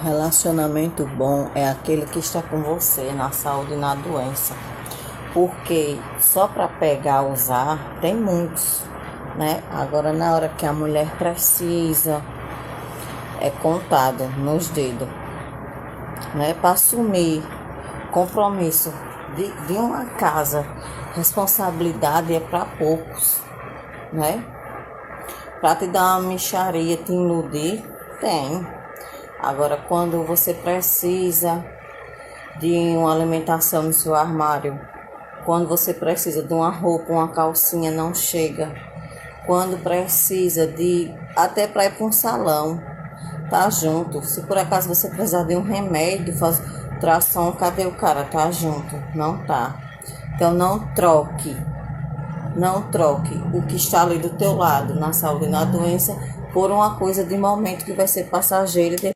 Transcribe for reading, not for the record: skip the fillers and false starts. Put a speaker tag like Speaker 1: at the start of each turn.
Speaker 1: Relacionamento bom é aquele que está com você na saúde e na doença. Porque só para pegar, usar, tem muitos, né? Agora, na hora que a mulher precisa, é contado nos dedos, né? Para assumir compromisso de uma casa, responsabilidade é para poucos, né? Para te dar uma mixaria, te iludir, tem. Agora, quando você precisa de uma alimentação no seu armário, quando você precisa de uma roupa, uma calcinha, não chega. Quando precisa de, até para ir para um salão, tá junto. Se por acaso você precisar de um remédio, faz tração, cadê o cara? Tá junto, não tá. Então não troque o que está ali do teu lado, na saúde e na doença, por uma coisa de momento que vai ser passageira.